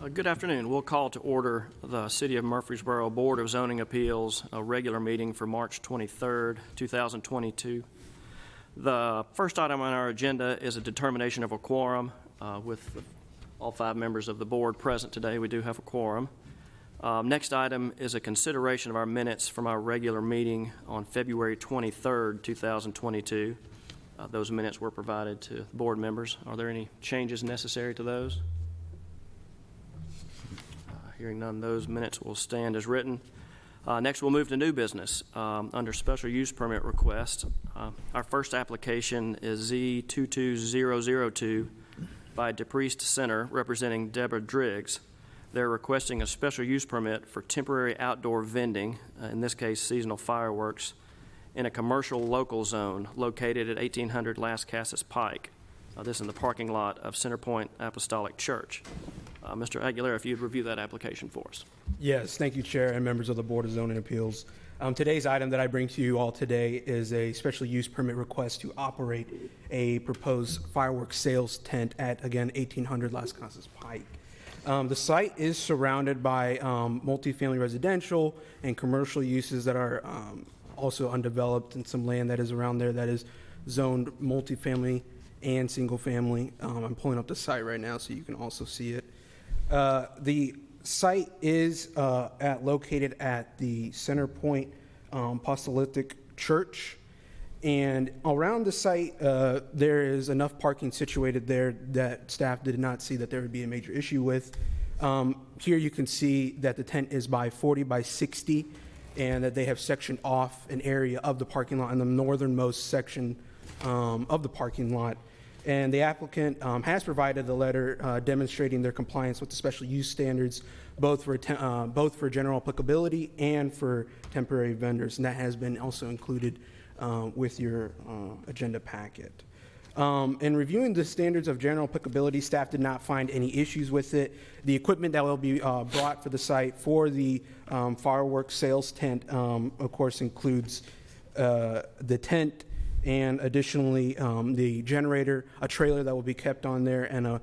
Good afternoon. We'll call to order the City of Murfreesboro Board of Zoning Appeals, a regular meeting for March 23rd, 2022. The first item on our agenda is a determination of a quorum. With all 5 members of the board present today, we do have a quorum. Next item is a consideration of our minutes from our regular meeting on February 23rd, 2022. Those minutes were provided to board members. Are there any changes necessary to those? Hearing none, those minutes will stand as written. Next, we'll move to new business under special use permit request. Our first application is Z22002 by DePriest Center, representing Deborah Driggs. They're requesting a special use permit for temporary outdoor vending, in this case seasonal fireworks, in a commercial local zone located at 1800 Las Casas Pike. This is in the parking lot of Centerpoint Apostolic Church. Mr. Aguilera, if you'd review that application for us. Yes, thank you, Chair and members of the Board of Zoning Appeals. Today's item that I bring to you all today is a special use permit request to operate a proposed fireworks sales tent at, again, 1800 Las Casas Pike. The site is surrounded by multifamily residential and commercial uses that are also undeveloped, and some land that is around there that is zoned multifamily and single family. I'm pulling up the site right now so you can also see it. The site is located at the Centerpoint Apostolic Church, and around the site there is enough parking situated there that staff did not see that there would be a major issue with. Here you can see that the tent is by 40 by 60 and that they have sectioned off an area of the parking lot in the northernmost section of the parking lot. And the applicant has provided a letter demonstrating their compliance with the special use standards, both for general applicability and for temporary vendors, and that has been also included with your agenda packet. In reviewing the standards of general applicability, staff did not find any issues with it. The equipment that will be brought for the site for the fireworks sales tent, of course, includes the tent, and additionally the generator, a trailer that will be kept on there, and a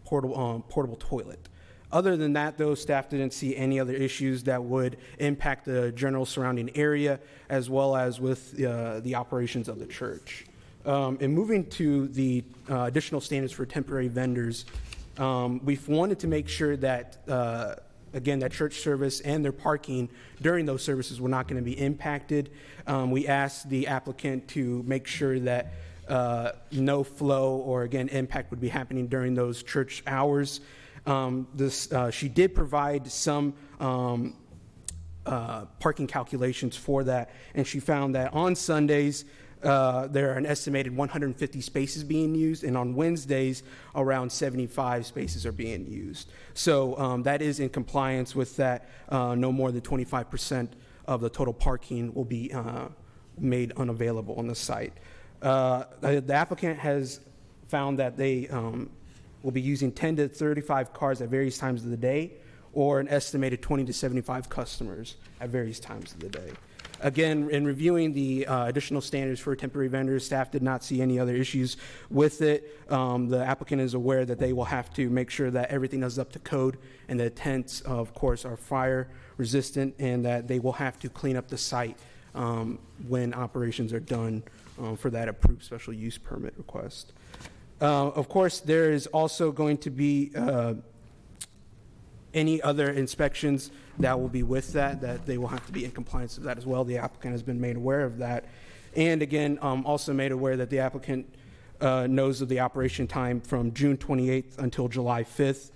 portable toilet. Other than that, though, staff didn't see any other issues that would impact the general surrounding area, as well as with the operations of the church. And moving to the additional standards for temporary vendors, we've wanted to make sure that again, that church service and their parking during those services were not going to be impacted. We asked the applicant to make sure that no flow or, again, impact would be happening during those church hours. She did provide some parking calculations for that, and she found that on Sundays, there are an estimated 150 spaces being used, and on Wednesdays, around 75 spaces are being used. So that is in compliance with that. No more than 25% of the total parking will be made unavailable on the site. The applicant has found that they will be using 10 to 35 cars at various times of the day, or an estimated 20 to 75 customers at various times of the day. Again, in reviewing the additional standards for temporary vendors, staff did not see any other issues with it. The applicant is aware that they will have to make sure that everything is up to code, and the tents, of course, are fire resistant, and that they will have to clean up the site when operations are done for that approved special use permit request. Of course, there is also going to be any other inspections that will be with that they will have to be in compliance with that as well. The applicant has been made aware of that. And again, also made aware that the applicant knows of the operation time from June 28th until July 5th.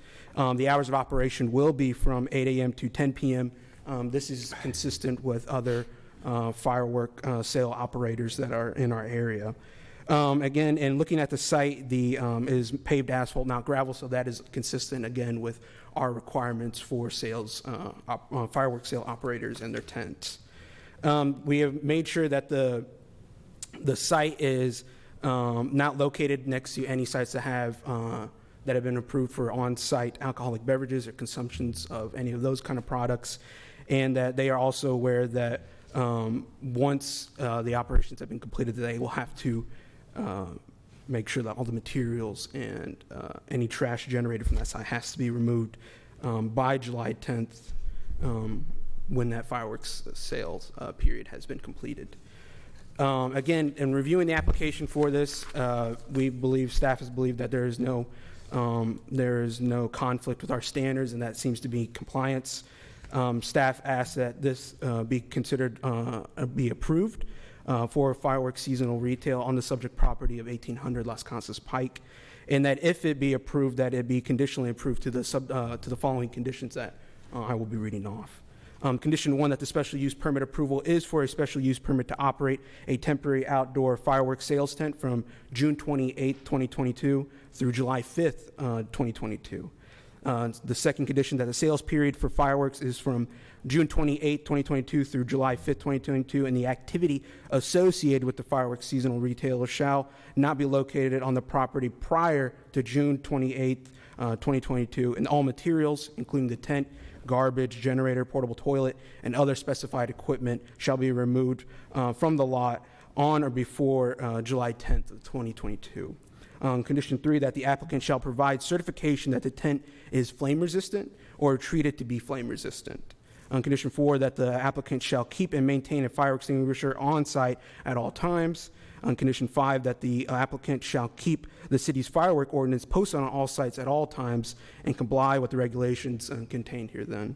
The hours of operation will be from 8 a.m. to 10 p.m. This is consistent with other firework sale operators that are in our area. Again, in looking at the site, the is paved asphalt, not gravel, so that is consistent, again, with our requirements for sales, fireworks sale operators and their tents. We have made sure that the site is not located next to any sites that have been approved for on-site alcoholic beverages or consumptions of any of those kind of products, and that they are also aware that once the operations have been completed, they will have to make sure that all the materials and any trash generated from that site has to be removed by July 10th when that fireworks sales period has been completed. Again, in reviewing the application for this, staff has believed that there is no conflict with our standards, and that seems to be compliance. Staff asks that this be considered, be approved for fireworks seasonal retail on the subject property of 1800 Las Casas Pike, and that if it be approved, that it be conditionally approved to the following conditions that I will be reading off. Condition 1, that the special use permit approval is for a special use permit to operate a temporary outdoor fireworks sales tent from June 28, 2022 through July 5th, 2022. The second condition, that the sales period for fireworks is from June 28, 2022 through July 5th, 2022, and the activity associated with the fireworks seasonal retailer shall not be located on the property prior to June 28, 2022, and all materials, including the tent, garbage, generator, portable toilet, and other specified equipment shall be removed from the lot on or before July 10th of 2022. Condition 3, that the applicant shall provide certification that the tent is flame resistant or treated to be flame resistant. Condition 4, that the applicant shall keep and maintain a fire extinguisher on site at all times. Condition 5, that the applicant shall keep the city's firework ordinance posted on all sites at all times and comply with the regulations contained here then.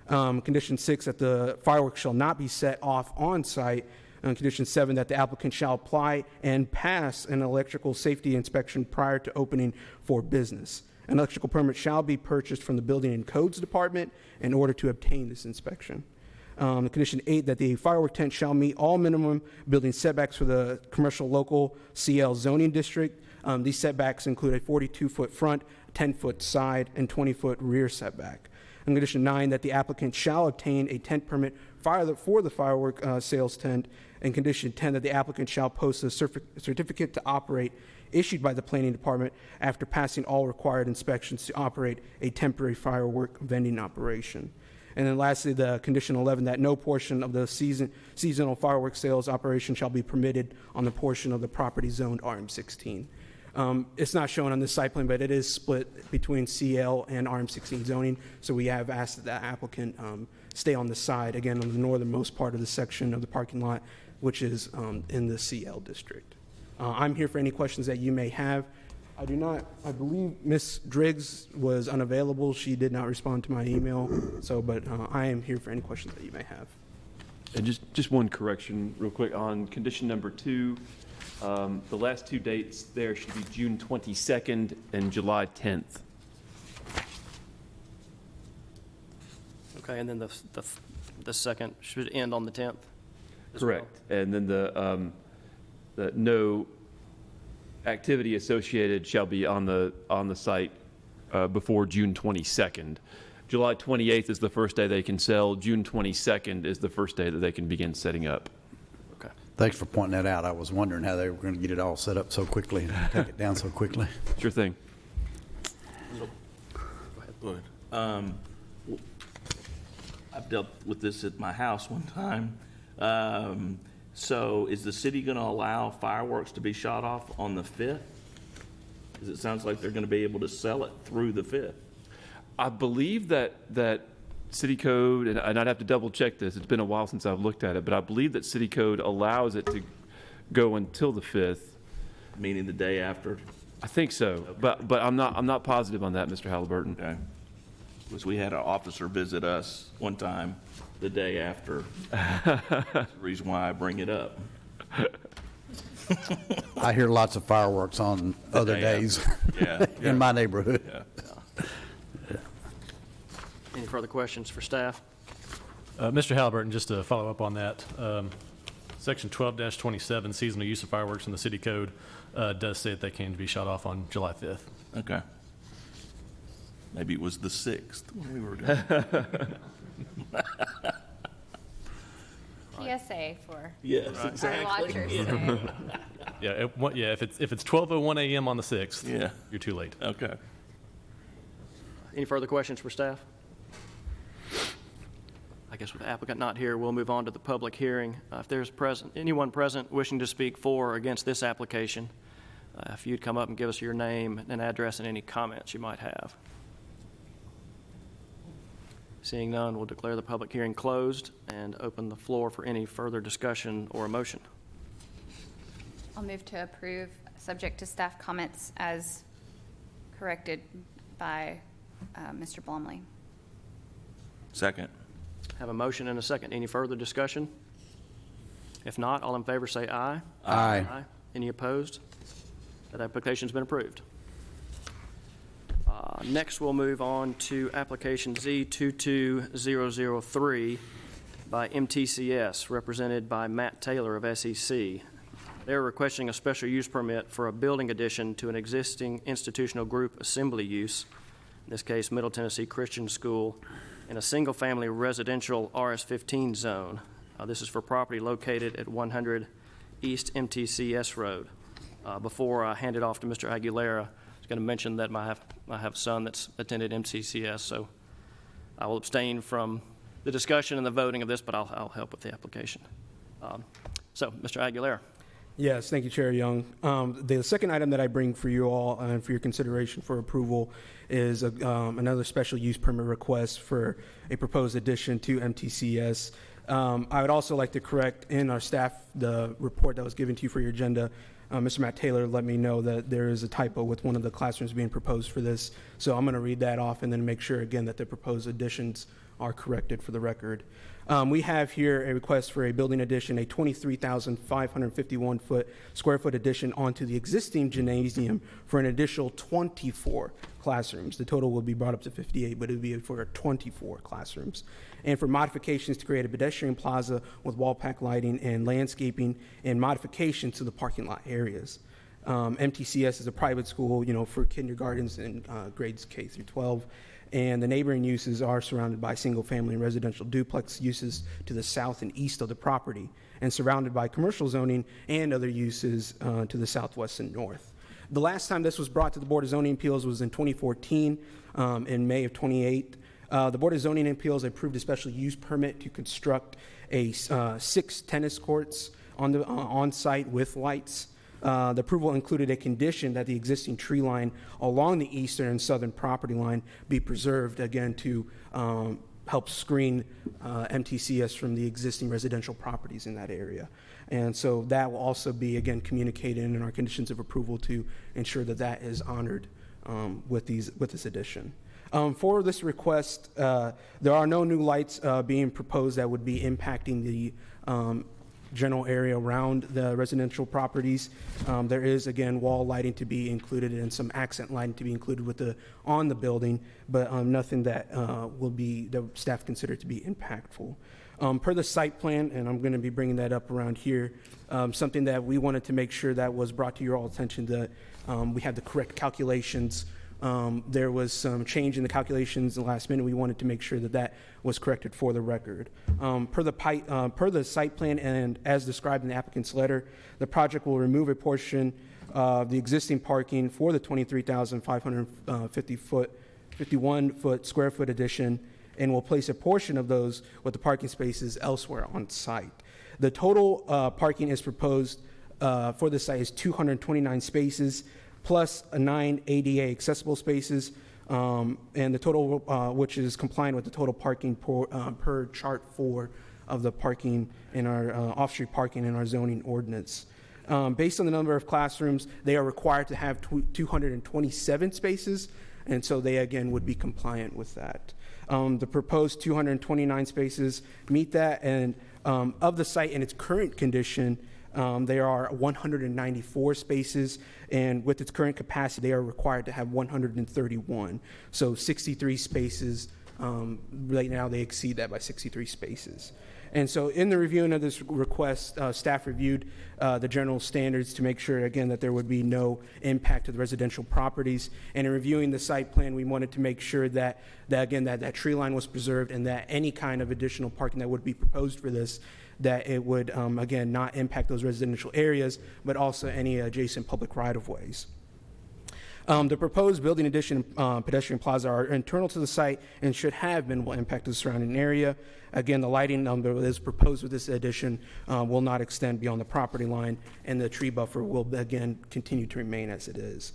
Condition 6, that the fireworks shall not be set off on site. Condition 7, that the applicant shall apply and pass an electrical safety inspection prior to opening for business. An electrical permit shall be purchased from the Building and Codes Department in order to obtain this inspection. Condition 8, that the firework tent shall meet all minimum building setbacks for the commercial local CL zoning district. These setbacks include a 42-foot front, 10-foot side, and 20-foot rear setback. And condition 9, that the applicant shall obtain a tent permit for the firework sales tent. And condition 10, that the applicant shall post a certificate to operate issued by the planning department after passing all required inspections to operate a temporary firework vending operation. And then lastly, the condition 11, that no portion of the seasonal fireworks sales operation shall be permitted on the portion of the property zoned RM16. It's not shown on this site plan, but it is split between CL and RM16 zoning. So we have asked that the applicant stay on the side, again, on the northernmost part of the section of the parking lot, which is in the CL district. I'm here for any questions that you may have. I believe Ms. Driggs was unavailable. She did not respond to my email. But I am here for any questions that you may have. And just one correction real quick on condition number 2. The last two dates there should be June 22nd and July 10th. Okay, and then the second should end on the 10th? Correct. Well. And then the no activity associated shall be on the site before June 22nd. July 28th is the first day they can sell. June 22nd is the first day that they can begin setting up. Okay. Thanks for pointing that out. I was wondering how they were going to get it all set up so quickly and take it down so quickly. Sure thing. Go ahead. I've dealt with this at my house one time. So is the city going to allow fireworks to be shot off on the 5th? Because it sounds like they're going to be able to sell it through the 5th. I believe that city code, and I'd have to double check this, it's been a while since I've looked at it, but I believe that city code allows it to go until the 5th. Meaning the day after? I think so, okay. but I'm not positive on that, Mr. Halliburton. Okay. Because we had an officer visit us one time the day after. That's the reason why I bring it up. I hear lots of fireworks on other days in my neighborhood. Yeah. Any further questions for staff? Mr. Halliburton, just to follow up on that, Section 12-27, seasonal use of fireworks in the city code, does say that they can be shot off on July 5th. Okay. Maybe it was the 6th when we were doing PSA for Yes, our exactly. watchers today. If it's 12:01 a.m. on the 6th, Yeah. you're too late. Okay. Any further questions for staff? I guess with the applicant not here, we'll move on to the public hearing. If there's anyone present wishing to speak for or against this application, if you'd come up and give us your name and address and any comments you might have. Seeing none, we'll declare the public hearing closed and open the floor for any further discussion or a motion. I'll move to approve, subject to staff comments as corrected by Mr. Blumley. Second. Have a motion and a second. Any further discussion? If not, all in favor say aye. Aye. Any opposed? That application's been approved. Next, we'll move on to application Z22003 by Mtcs, represented by Matt Taylor of SEC. They're requesting a special use permit for a building addition to an existing institutional group assembly use, in this case, Middle Tennessee Christian School, in a single-family residential RS-15 zone. This is for property located at 100 East MTCS Road. Before I hand it off to Mr. Aguilera, I was going to mention that I have a son that's attended MTCS, so I will abstain from the discussion and the voting of this, but I'll help with the application. So, Mr. Aguilera. Yes, thank you, Chair Young. The second item that I bring for you all and for your consideration for approval is another special use permit request for a proposed addition to MTCS. I would also like to correct in our staff, the report that was given to you for your agenda. Mr. Matt Taylor let me know that there is a typo with one of the classrooms being proposed for this. So I'm going to read that off and then make sure again that the proposed additions are corrected for the record. We have here a request for a building addition, a 23,551 square foot addition onto the existing gymnasium for an additional 24 classrooms. The total will be brought up to 58, but it would be for 24 classrooms. And for modifications to create a pedestrian plaza with wall pack lighting and landscaping and modifications to the parking lot areas. MTCS is a private school, for kindergartens and grades K through 12. And the neighboring uses are surrounded by single-family and residential duplex uses to the south and east of the property, and surrounded by commercial zoning and other uses to the southwest and north. The last time this was brought to the Board of Zoning Appeals was in 2014, in May of 28. The Board of Zoning Appeals approved a special use permit to construct 6 tennis courts on site with lights. The approval included a condition that the existing tree line along the eastern and southern property line be preserved, again, to help screen MTCS from the existing residential properties in that area. And so that will also be, again, communicated in our conditions of approval to ensure that that is honored with this addition. For this request, there are no new lights being proposed that would be impacting the general area around the residential properties. There is, again, wall lighting to be included and some accent lighting to be included on the building, but nothing that the staff consider to be impactful. Per the site plan, and I'm going to be bringing that up around here, something that we wanted to make sure that was brought to your all attention, that we had the correct calculations. There was some change in the calculations in the last minute. We wanted to make sure that that was corrected for the record. Per the site plan and as described in the applicant's letter, the project will remove a portion of the existing parking for the 23,551 square foot addition and will place a portion of those with the parking spaces elsewhere on site. The total parking is proposed for the site is 229 spaces, plus 9 ADA accessible spaces, and the total, which is compliant with the total parking per chart 4 of the parking in our off-street parking in our zoning ordinance. Based on the number of classrooms, they are required to have 227 spaces, and so they again would be compliant with that. The proposed 229 spaces meet that, and of the site in its current condition, there are 194 spaces, and with its current capacity, they are required to have 131. So 63 spaces. Right now, they exceed that by 63 spaces. And so in the reviewing of this request, staff reviewed the general standards to make sure, again, that there would be no impact to the residential properties. And in reviewing the site plan, we wanted to make sure that tree line was preserved and that any kind of additional parking that would be proposed for this, that it would, again, not impact those residential areas, but also any adjacent public right-of-ways. The proposed building addition and pedestrian plaza are internal to the site and should have minimal impact to the surrounding area. Again, the lighting that is proposed with this addition will not extend beyond the property line, and the tree buffer will, again, continue to remain as it is.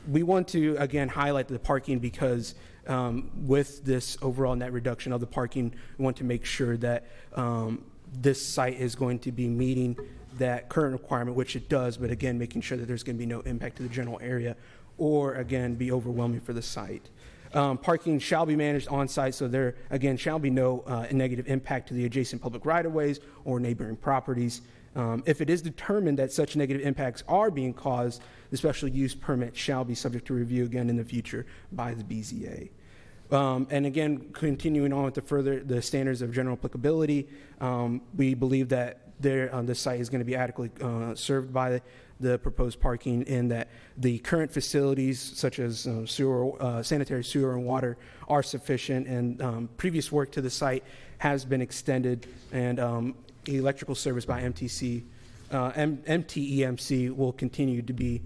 We want to, again, highlight the parking because with this overall net reduction of the parking, we want to make sure that this site is going to be meeting that current requirement, which it does, but again, making sure that there's going to be no impact to the general area or, again, be overwhelming for the site. Parking shall be managed on-site, so there, again, shall be no negative impact to the adjacent public right-of-ways or neighboring properties. If it is determined that such negative impacts are being caused, the special use permit shall be subject to review again in the future by the BZA. And again, continuing on with the standards of general applicability, we believe that the site is going to be adequately served by the proposed parking, and that the current facilities such as sanitary sewer and water are sufficient, and previous work to the site has been extended, and electrical service by MTEMC will continue to be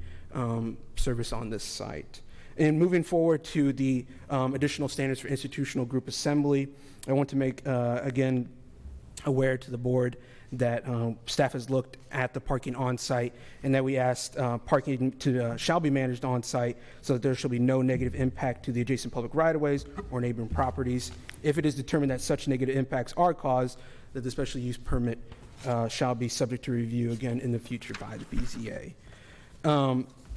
service on this site. And moving forward to the additional standards for institutional group assembly, I want to make, again, aware to the board that staff has looked at the parking on site, and that we asked parking shall be managed on site so that there shall be no negative impact to the adjacent public right-of-ways or neighboring properties. If it is determined that such negative impacts are caused, that the special use permit shall be subject to review again in the future by the BZA.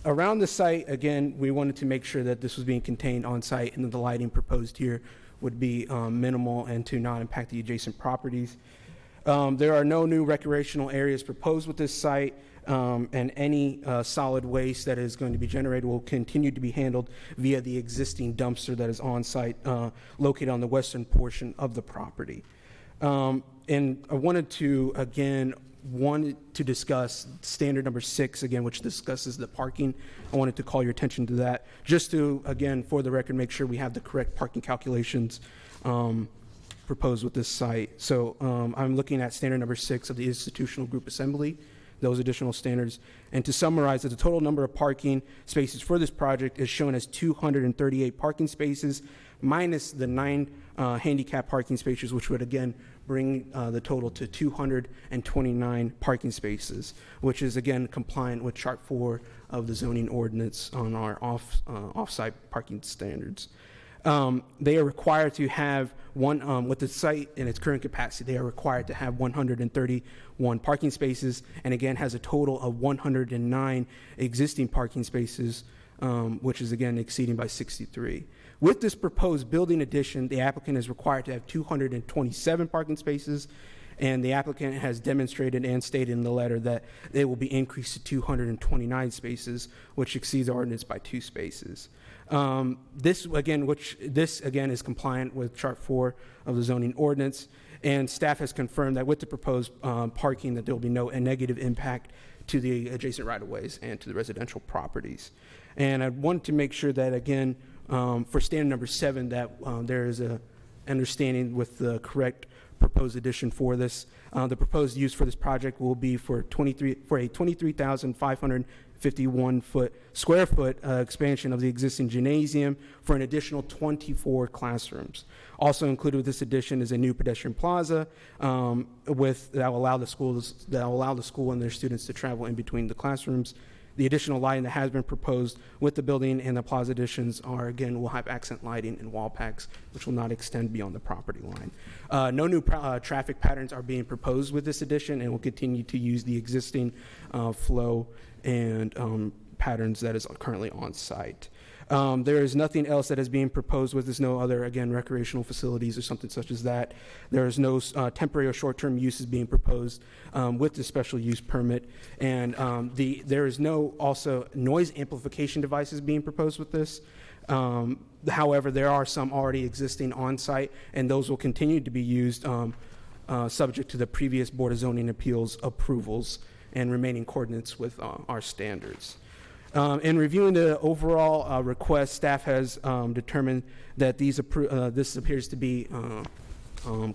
Around the site, again, we wanted to make sure that this was being contained on site, and that the lighting proposed here would be minimal and to not impact the adjacent properties. There are no new recreational areas proposed with this site, and any solid waste that is going to be generated will continue to be handled via the existing dumpster that is on site, located on the western portion of the property. And I wanted to, again, discuss standard number 6, again, which discusses the parking. I wanted to call your attention to that, just to, again, for the record, make sure we have the correct parking calculations proposed with this site. So I'm looking at standard number 6 of the institutional group assembly, those additional standards. And to summarize, that the total number of parking spaces for this project is shown as 238 parking spaces, minus the 9 handicap parking spaces, which would again bring the total to 229 parking spaces, which is again compliant with Chart 4 of the zoning ordinance on our off-site parking standards. They are required to have with the site in its current capacity, they are required to have 131 parking spaces, and again has a total of 109 existing parking spaces, which is again exceeding by 63. With this proposed building addition, the applicant is required to have 227 parking spaces, and the applicant has demonstrated and stated in the letter that they will be increased to 229 spaces, which exceeds the ordinance by 2 spaces. This again is compliant with Chart 4 of the zoning ordinance, and staff has confirmed that with the proposed parking that there will be no negative impact to the adjacent right-of-ways and to the residential properties. And I wanted to make sure that again, for standard number 7, that there is a understanding with the correct proposed addition for this. The proposed use for this project will be for a 23,551 square foot expansion of the existing gymnasium for an additional 24 classrooms. Also included with this addition is a new pedestrian plaza that will allow the school and their students to travel in between the classrooms. The additional lighting that has been proposed with the building and the plaza additions will have accent lighting and wall packs, which will not extend beyond the property line. No new traffic patterns are being proposed with this addition, and will continue to use the existing flow and patterns that is currently on site. There is nothing else that is being proposed with this, no other, again, recreational facilities or something such as that. There is no temporary or short-term uses being proposed with the special use permit. And there is no also noise amplification devices being proposed with this. However, there are some already existing on site, and those will continue to be used subject to the previous Board of Zoning Appeals approvals and remaining coordinates with our standards. In reviewing the overall request, staff has determined that this appears to be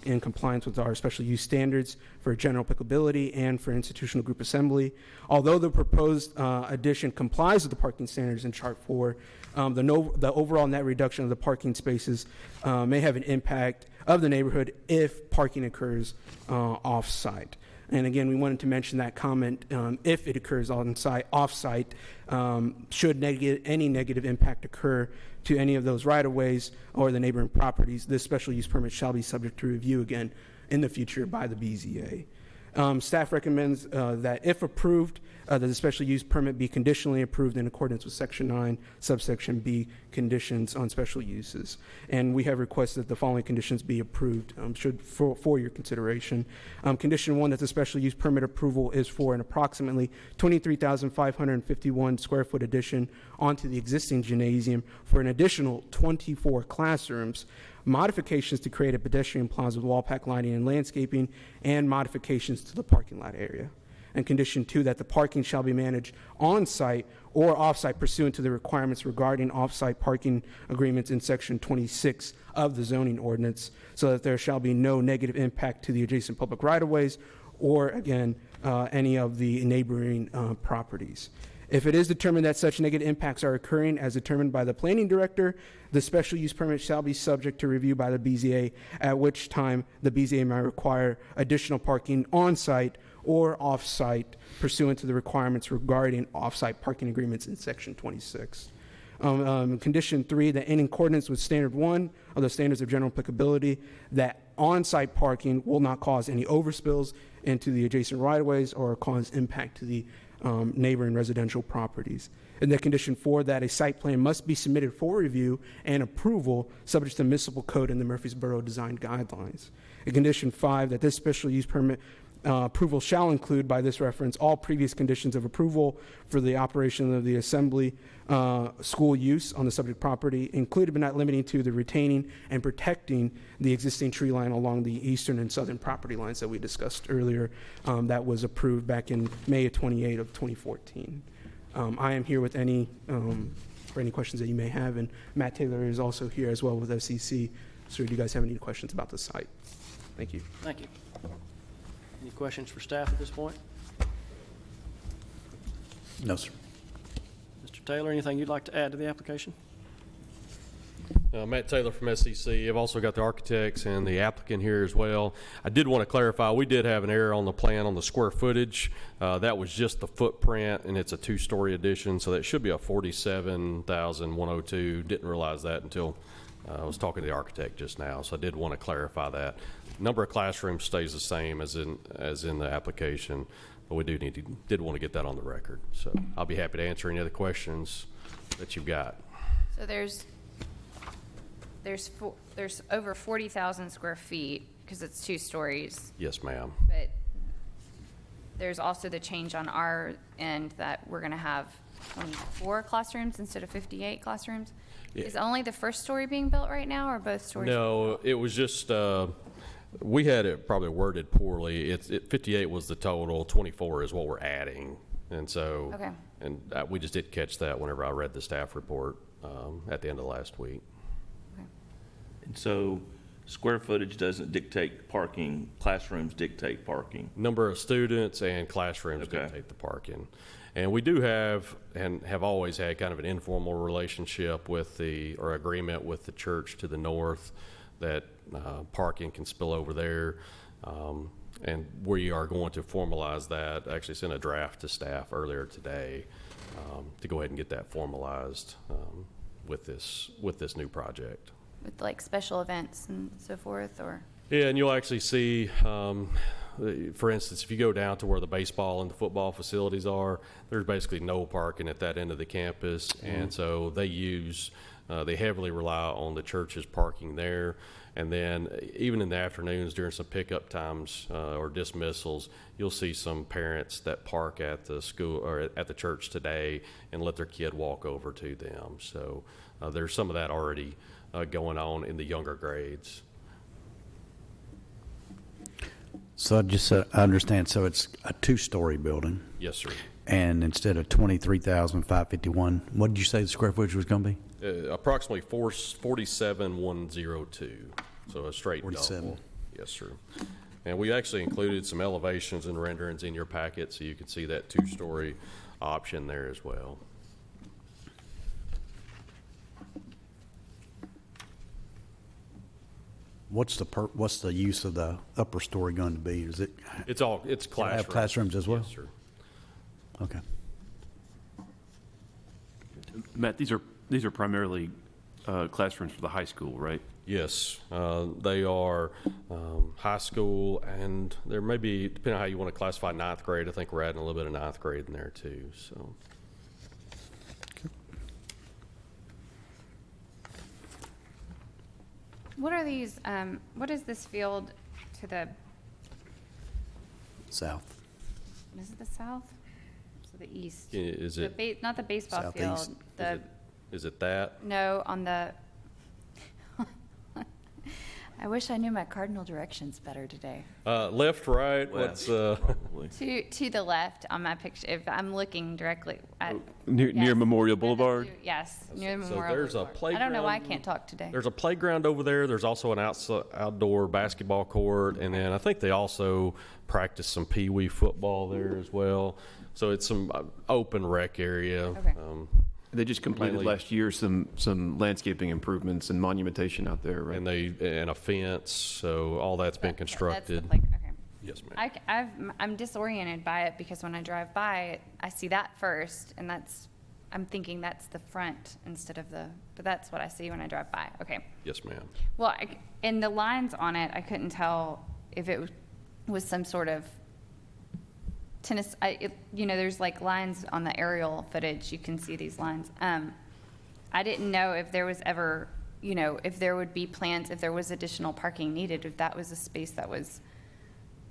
in compliance with our special use standards for general applicability and for institutional group assembly. Although the proposed addition complies with the parking standards in Chart 4, the overall net reduction of the parking spaces may have an impact of the neighborhood if parking occurs off-site. And again, we wanted to mention that comment, if it occurs on-site, off-site, should any negative impact occur to any of those right-of-ways or the neighboring properties, this special use permit shall be subject to review again in the future by the BZA. Staff recommends that if approved, that the special use permit be conditionally approved in accordance with Section 9, subsection B, conditions on special uses. And we have requested that the following conditions be approved for your consideration. Condition 1, that the special use permit approval is for an approximately 23,551 square foot addition onto the existing gymnasium for an additional 24 classrooms, modifications to create a pedestrian plaza with wall pack lighting and landscaping, and modifications to the parking lot area. And condition 2, that the parking shall be managed on-site or off-site pursuant to the requirements regarding off-site parking agreements in Section 26 of the zoning ordinance, so that there shall be no negative impact to the adjacent public right-of-ways or, again, any of the neighboring properties. If it is determined that such negative impacts are occurring as determined by the planning director, the special use permit shall be subject to review by the BZA, at which time the BZA may require additional parking on-site or off-site pursuant to the requirements regarding off-site parking agreements in Section 26. Condition 3, that in accordance with Standard 1 of the Standards of General Applicability, that on-site parking will not cause any overspills into the adjacent right-of-ways or cause impact to the neighboring residential properties. And that condition 4, that a site plan must be submitted for review and approval subject to municipal code and the Murfreesboro design guidelines. And condition 5, that this special use permit approval shall include, by this reference, all previous conditions of approval for the operation of the assembly school use on the subject property, included but not limiting to the retaining and protecting the existing tree line along the eastern and southern property lines that we discussed earlier, that was approved back in May of 28 of 2014. I am here with for any questions that you may have, and Matt Taylor is also here as well with FCC. So do you guys have any questions about the site? Thank you. Thank you. Any questions for staff at this point? No, sir. Mr. Taylor, anything you'd like to add to the application? Matt Taylor from SEC. I've also got the architects and the applicant here as well. I did want to clarify, we did have an error on the plan on the square footage. That was just the footprint, and it's a two-story addition, so that should be a 47,102. Didn't realize that until I was talking to the architect just now, so I did want to clarify that. Number of classrooms stays the same as in the application, but we did want to get that on the record. So I'll be happy to answer any other questions that you've got. So there's over 40,000 square feet because it's 2 stories, Yes, ma'am. but there's also the change on our end that we're going to have 24 classrooms instead of 58 classrooms. Yeah. Is only the first story being built right now, or both stories? No, it was just, we had it probably worded poorly. 58 was the total, 24 is what we're adding. And so, Okay. and we just didn't catch that whenever I read the staff report at the end of last week. Okay. And so square footage doesn't dictate parking, classrooms dictate parking. Number of students and classrooms Okay. dictate the parking. And we do have, and have always had, kind of an informal relationship with or agreement with the church to the north that parking can spill over there. And we are going to formalize that. I actually sent a draft to staff earlier today to go ahead and get that formalized with this new project. With like special events and so forth, or? Yeah, and you'll actually see, for instance, if you go down to where the baseball and the football facilities are, there's basically no parking at that end of the campus. And so they heavily rely on the church's parking there. And then even in the afternoons during some pickup times or dismissals, you'll see some parents that park at the school or at the church today and let their kid walk over to them. So there's some of that already going on in the younger grades. So I understand, so it's a 2-story building, Yes, sir. and instead of 23,551, what did you say the square footage was going to be? Approximately 47,102. So a straight 47. double. Yes, sir. And we actually included some elevations and renderings in your packet, so you can see that two-story option there as well. What's the use of the upper story going to be? Is it It's have classrooms. classrooms as well? Yes, sir. Okay. Matt, these are primarily classrooms for the high school, right? Yes, they are high school, and there may be, depending on how you want to classify ninth grade, I think we're adding a little bit of ninth grade in there too, so. What are these, what is this field to the, South. is it the south? To the east? Is The it, not the baseball Southeast. field, the, is it that? no, on the, I wish I knew my cardinal directions better today. Left, right, what's, Probably. To the left on my picture, if I'm looking directly at. Near yes. Memorial Boulevard? Yes, near So Memorial there's a Boulevard. I don't know why I playground. can't talk today. There's a playground over there. There's also an outdoor basketball court, and then I think they also practice some pee-wee football there as well. So it's some open rec area. Okay. They just completed Mainly- last year some landscaping improvements and monumentation out there, right? And a fence, so all that's been That's the constructed. okay. Yes, ma'am. I'm disoriented by it because when I drive by it, I see that first, and I'm thinking that's the front instead of but that's what I see when I drive by. Okay. Yes, ma'am. Well, and the lines on it, I couldn't tell if it was some sort of tennis, there's like lines on the aerial footage, you can see these lines. I didn't know if there was ever, if there would be plans, if there was additional parking needed, if that was a space that was,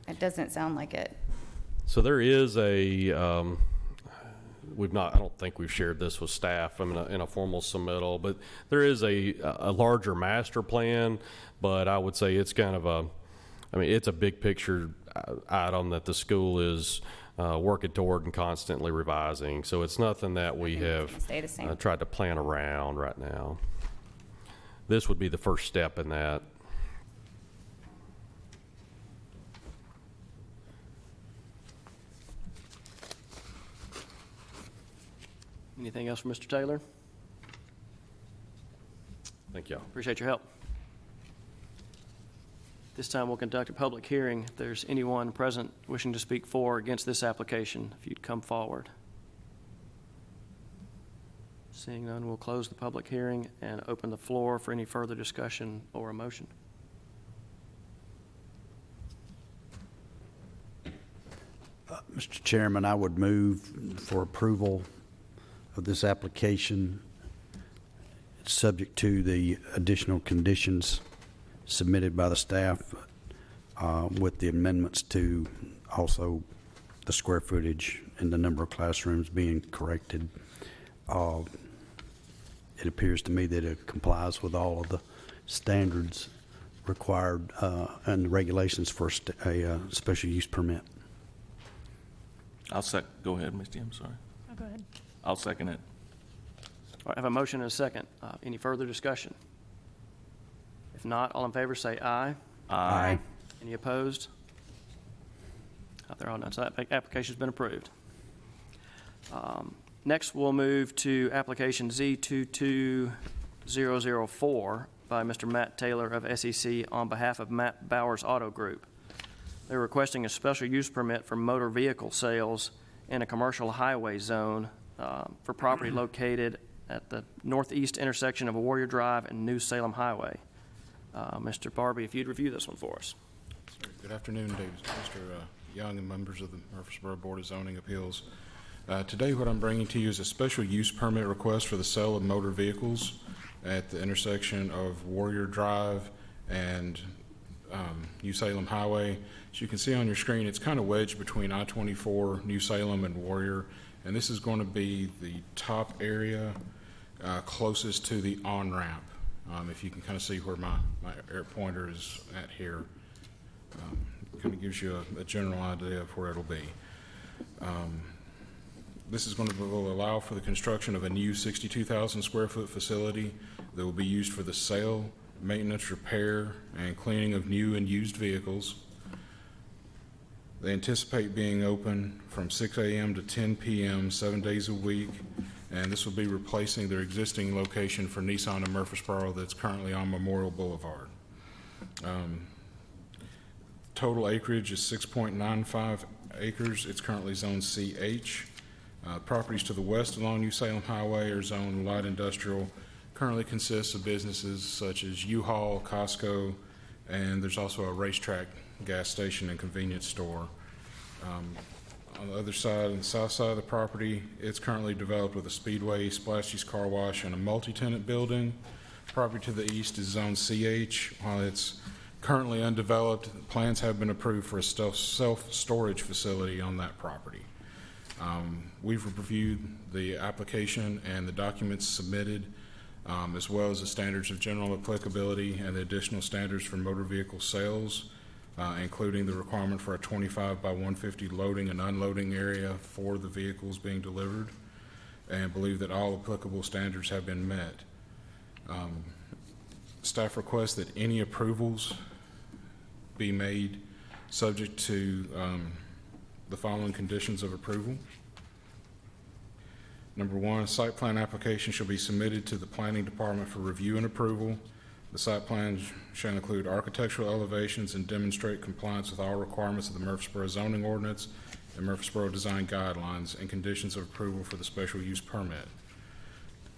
it doesn't sound like it. So there is I don't think we've shared this with staff in a formal submittal, but there is a larger master plan, but I would say it's kind of it's a big picture item that the school is working toward and constantly revising. So it's nothing that we think it's have gonna stay the same. tried to plan around right now. This would be the first step in that. Anything else for Mr. Taylor? Thank you. Appreciate your help. This time we'll conduct a public hearing. If there's anyone present wishing to speak for or against this application, if you'd come forward. Seeing none, we'll close the public hearing and open the floor for any further discussion or a motion. Mr. Chairman, I would move for approval of this application, subject to the additional conditions submitted by the staff, with the amendments to also the square footage and the number of classrooms being corrected. It appears to me that it complies with all of the standards required and the regulations for a special use permit. Go ahead, Misty, I'm sorry. Oh, go ahead. I'll second it. All right, I have a motion and a second. Any further discussion? If not, all in favor say aye. Aye. Any opposed? There are none. So that application's been approved. Next, we'll move to application Z22004 by Mr. Matt Taylor of SEC on behalf of Matt Bowers Auto Group. They're requesting a special use permit for motor vehicle sales in a commercial highway zone for property located at the northeast intersection of Warrior Drive and New Salem Highway. Mr. Barbie, if you'd review this one for us. Good afternoon, Mr. Young and members of the Murfreesboro Board of Zoning Appeals. Today, what I'm bringing to you is a special use permit request for the sale of motor vehicles at the intersection of Warrior Drive and New Salem Highway. As you can see on your screen, it's kind of wedged between I-24, New Salem, and Warrior, and this is going to be the top area closest to the on-ramp. If you can kind of see where my air pointer is at here, kind of gives you a general idea of where it'll be. This is will allow for the construction of a new 62,000 square foot facility that will be used for the sale maintenance, repair, and cleaning of new and used vehicles. They anticipate being open from 6 a.m. to 10 p.m. 7 days a week, and this will be replacing their existing location for Nissan in Murfreesboro that's currently on Memorial Boulevard. Total acreage is 6.95 acres. It's currently zoned CH. Properties to the west along New Salem Highway are zoned light industrial. Currently consists of businesses such as U-Haul, Costco, and there's also a racetrack, gas station, and convenience store. On the other side, on the south side of the property, it's currently developed with a speedway, Splashy's Car Wash, and a multi-tenant building. Property to the east is zoned CH. While it's currently undeveloped, plans have been approved for a self-storage facility on that property. We've reviewed the application and the documents submitted, as well as the standards of general applicability and the additional standards for motor vehicle sales, including the requirement for a 25 by 150 loading and unloading area for the vehicles being delivered, and believe that all applicable standards have been met. Staff requests that any approvals be made subject to the following conditions of approval. Number one, a site plan application shall be submitted to the Planning Department for review and approval. The site plan shall include architectural elevations and demonstrate compliance with all requirements of the Murfreesboro zoning ordinance and Murfreesboro design guidelines and conditions of approval for the special use permit.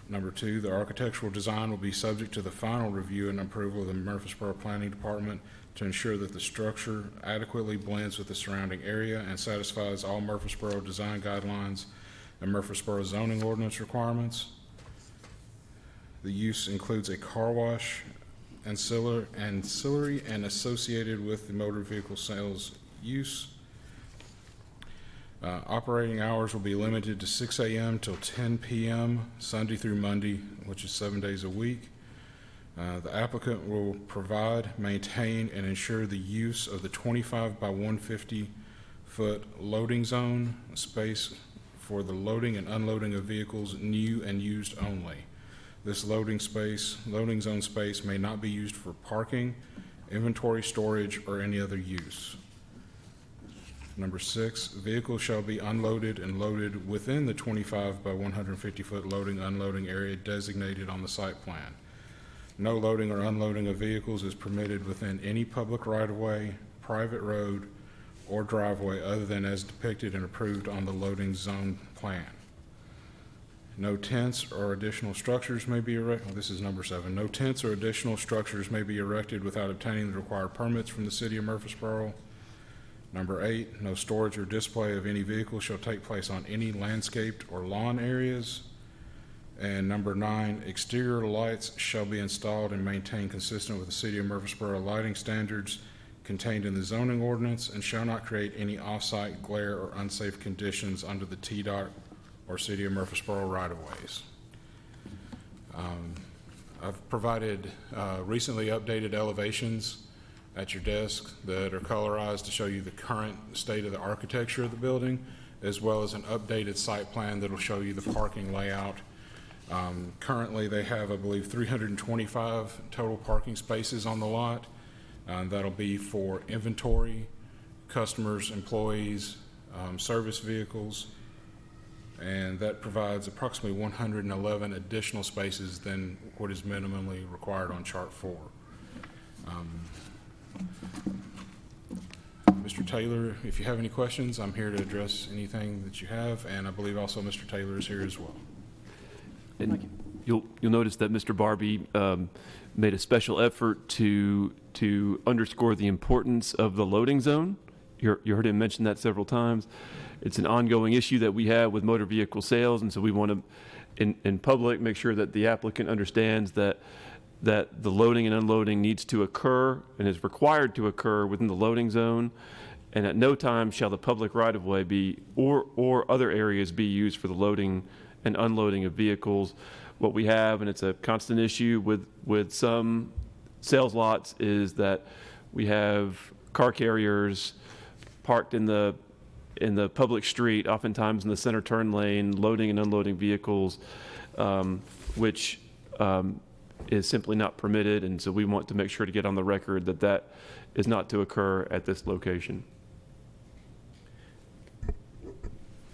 Number two, the architectural design will be subject to the final review and approval of the Murfreesboro Planning Department to ensure that the structure adequately blends with the surrounding area and satisfies all Murfreesboro design guidelines and Murfreesboro zoning ordinance requirements. The use includes a car wash, ancillary and associated with the motor vehicle sales use. Operating hours will be limited to 6 a.m. till 10 p.m. Sunday through Monday, which is 7 days a week. The applicant will provide, maintain, and ensure the use of the 25 by 150 foot loading zone space for the loading and unloading of vehicles new and used only. This loading zone space may not be used for parking, inventory storage, or any other use. Number six, vehicles shall be unloaded and loaded within the 25 by 150 foot loading unloading area designated on the site plan. No loading or unloading of vehicles is permitted within any public right-of-way, private road, or driveway other than as depicted and approved on the loading zone plan. No tents or additional structures may be erected. This is number 7. No tents or additional structures may be erected without obtaining the required permits from the city of Murfreesboro. Number 8, no storage or display of any vehicle shall take place on any landscaped or lawn areas. And number 9, exterior lights shall be installed and maintained consistent with the city of Murfreesboro lighting standards contained in the zoning ordinance and shall not create any off-site glare or unsafe conditions under the TDOT or city of Murfreesboro right-of-ways. I've provided recently updated elevations at your desk that are colorized to show you the current state of the architecture of the building, as well as an updated site plan that will show you the parking layout. Currently, they have, I believe, 325 total parking spaces on the lot. That'll be for inventory, customers, employees, service vehicles, and that provides approximately 111 additional spaces than what is minimally required on Chart 4. Mr. Taylor, if you have any questions, I'm here to address anything that you have, and I believe also Mr. Taylor is here as well. And you'll notice that Mr. Barbie made a special effort to underscore the importance of the loading zone. You heard him mention that several times. It's an ongoing issue that we have with motor vehicle sales, and so we want to, in public, make sure that the applicant understands that the loading and unloading needs to occur and is required to occur within the loading zone, and at no time shall the public right-of-way be or other areas be used for the loading and unloading of vehicles. What we have, and it's a constant issue with some sales lots, is that we have car carriers parked in the public street, oftentimes in the center turn lane, loading and unloading vehicles, which is simply not permitted, and so we want to make sure to get on the record that that is not to occur at this location.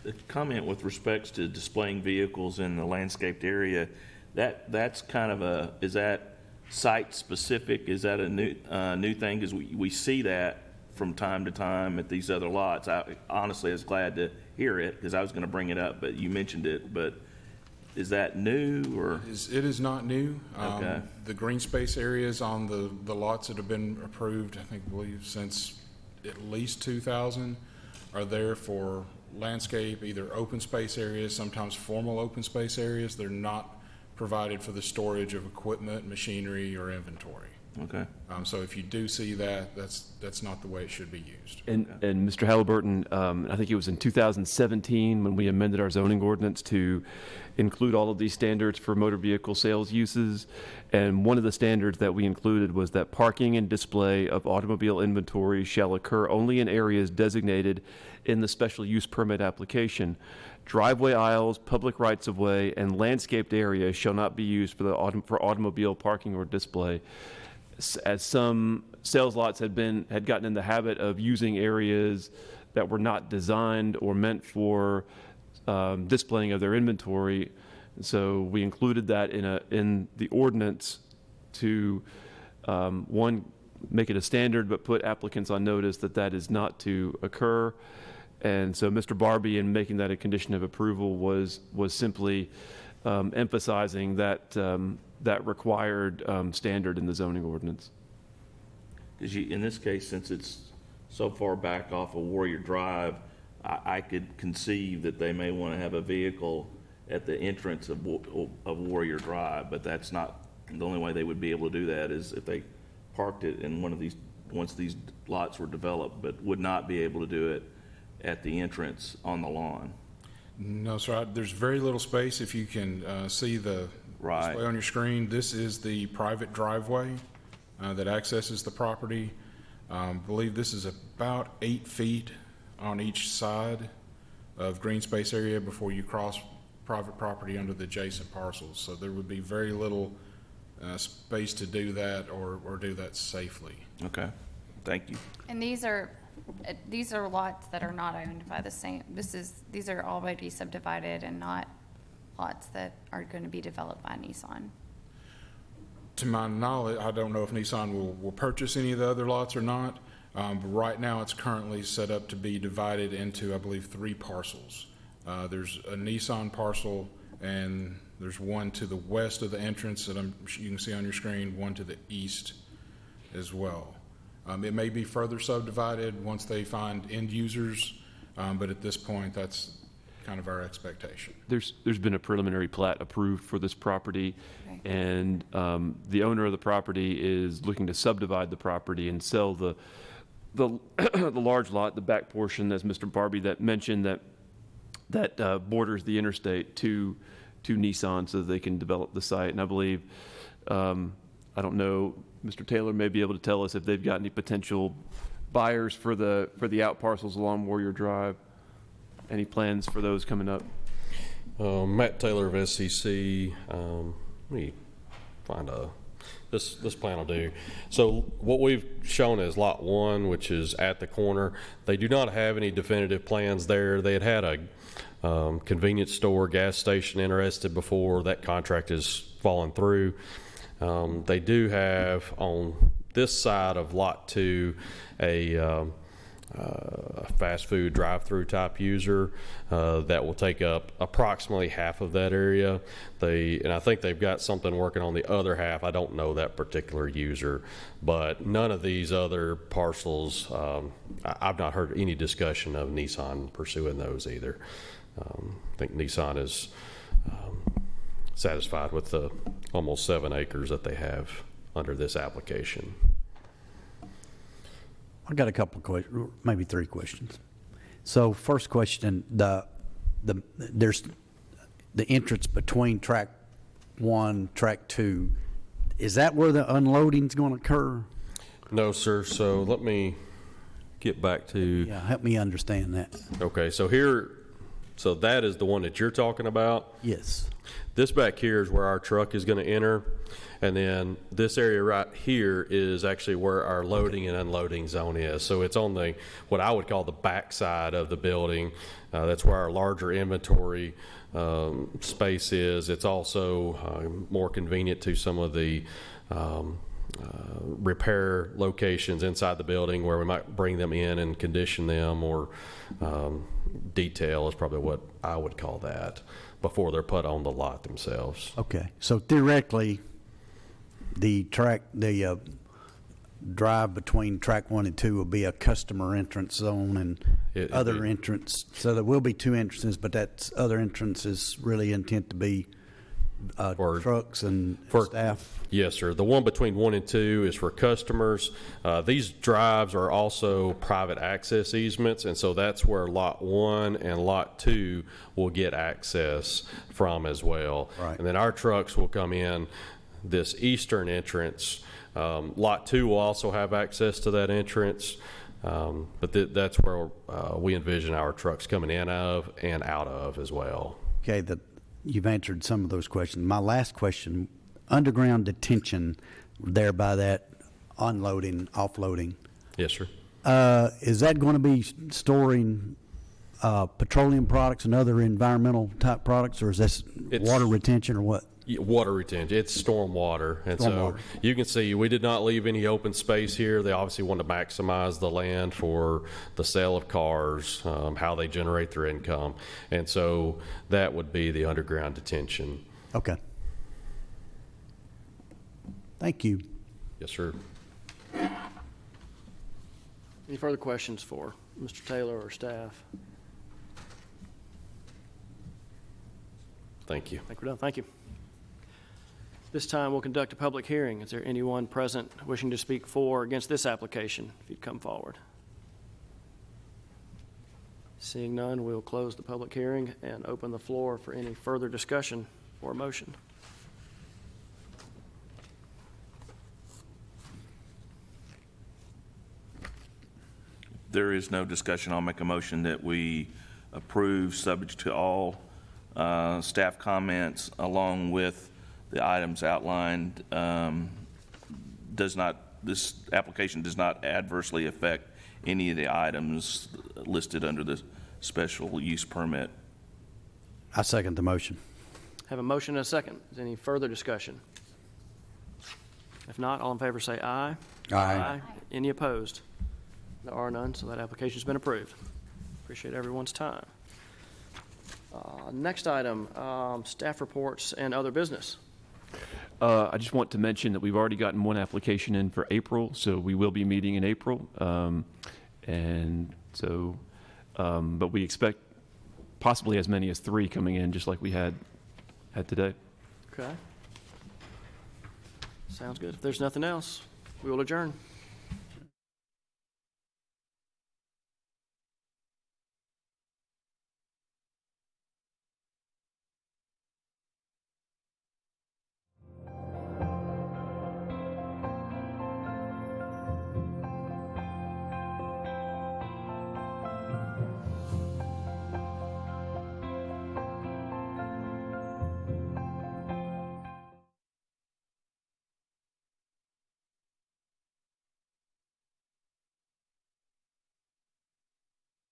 The comment with respects to displaying vehicles in the landscaped area, that's kind of is that site-specific? Is that a new thing? Because we see that from time to time at these other lots. I honestly was glad to hear it, because I was going to bring it up, but you mentioned it. But is that new, or? It is not new. Okay. The green space areas on the lots that have been approved, I believe since at least 2000, are there for landscape, either open space areas, sometimes formal open space areas. They're not provided for the storage of equipment, machinery, or inventory. Okay. So if you do see that, that's not the way it should be used. And Mr. Halliburton, I think it was in 2017 when we amended our zoning ordinance to include all of these standards for motor vehicle sales uses. And one of the standards that we included was that parking and display of automobile inventory shall occur only in areas designated in the special use permit application. Driveway aisles, public rights-of-way, and landscaped areas shall not be used for automobile parking or display. As some sales lots had gotten in the habit of using areas that were not designed or meant for displaying of their inventory, so we included that in the ordinance to one, make it a standard, but put applicants on notice that that is not to occur. And so Mr. Barbie, in making that a condition of approval, was simply emphasizing that that required standard in the zoning ordinance. Because in this case, since it's so far back off of Warrior Drive, I could conceive that they may want to have a vehicle at the entrance of Warrior Drive, but that's not the only way they would be able to do that, is if they parked it in one of these, once these lots were developed, but would not be able to do it at the entrance on the lawn. No, sir. There's very little space. If you can see the display on your screen, this is the private driveway that accesses the property. I believe this is about 8 feet on each side of green space area before you cross private property under the adjacent parcels. So there would be very little space to do that or do that safely. Okay, thank you. And these are lots that are not owned by the same, these are already subdivided and not lots that are going to be developed by Nissan. To my knowledge, I don't know if Nissan will purchase any of the other lots or not, but right now it's currently set up to be divided into, I believe, 3 parcels. There's a Nissan parcel, and there's one to the west of the entrance that you can see on your screen, one to the east as well. It may be further subdivided once they find end users, but at this point, that's kind of our expectation. There's been a preliminary plat approved for this property, Okay. and the owner of the property is looking to subdivide the property and sell the the large lot, the back portion, as Mr. Barbie that mentioned, that borders the interstate to Nissan, so that they can develop the site. And I believe, I don't know, Mr. Taylor may be able to tell us if they've got any potential buyers for the out parcels along Warrior Drive. Any plans for those coming up? Matt Taylor of SCC. Let me find this plan will do. So what we've shown is lot 1, which is at the corner. They do not have any definitive plans there. They had a convenience store, gas station interested before. That contract is fallen through. They do have on this side of lot 2 a fast food drive-through type user that will take up approximately half of that area. And I think they've got something working on the other half. I don't know that particular user, but none of these other parcels, I've not heard any discussion of Nissan pursuing those either. I think Nissan is satisfied with the almost 7 acres that they have under this application. I got a couple of questions, maybe 3 questions. So first question, there's the entrance between track 1, track 2. Is that where the unloading is going to occur? No, sir. So let me get back to. Yeah, help me understand that. Okay, so here So that is the one that you're talking about. Yes. This back here is where our truck is going to enter, and then this area right here is actually where our loading and unloading zone is. So it's on the, what I would call the back side of the building. That's where our larger inventory space is. It's also more convenient to some of the repair locations inside the building where we might bring them in and condition them, or detail is probably what I would call that, before they're put on the lot themselves. Okay. So theoretically, the drive between track 1 and 2 will be a customer entrance zone and other entrance. So there will be 2 entrances, but that other entrance is really intent to be trucks and staff. Yes, sir. The one between 1 and 2 is for customers. These drives are also private access easements, and so that's where Lot 1 and Lot 2 will get access from as well. Right. And then our trucks will come in this eastern entrance. Lot 2 will also have access to that entrance, but that's where we envision our trucks coming in of and out of as well. Okay, you've answered some of those questions. My last question, underground detention there by that unloading, offloading, Yes, sir. is that going to be storing petroleum products and other environmental type products, or is this water retention or what? Water retention. It's storm water. And Stormwater. so you can see we did not leave any open space here. They obviously want to maximize the land for the sale of cars, how they generate their income. And so that would be the underground detention. Okay. Thank you. Yes, sir. Any further questions for Mr. Taylor or staff? Thank you. I think we're done. Thank you. This time, we'll conduct a public hearing. Is there anyone present wishing to speak for or against this application? If you'd come forward. Seeing none, we'll close the public hearing and open the floor for any further discussion or motion. There is no discussion. I'll make a motion that we approve, subject to all staff comments, along with the items outlined. This application does not adversely affect any of the items listed under the special use permit. I second the motion. Have a motion and a second. Is there any further discussion? If not, all in favor say aye. Aye. Any opposed? There are none, so that application's been approved. Appreciate everyone's time. Next item, staff reports and other business. I just want to mention that we've already gotten one application in for April, so we will be meeting in April. But we expect possibly as many as 3 coming in, just like we had today. Okay. Sounds good. If there's nothing else, we will adjourn.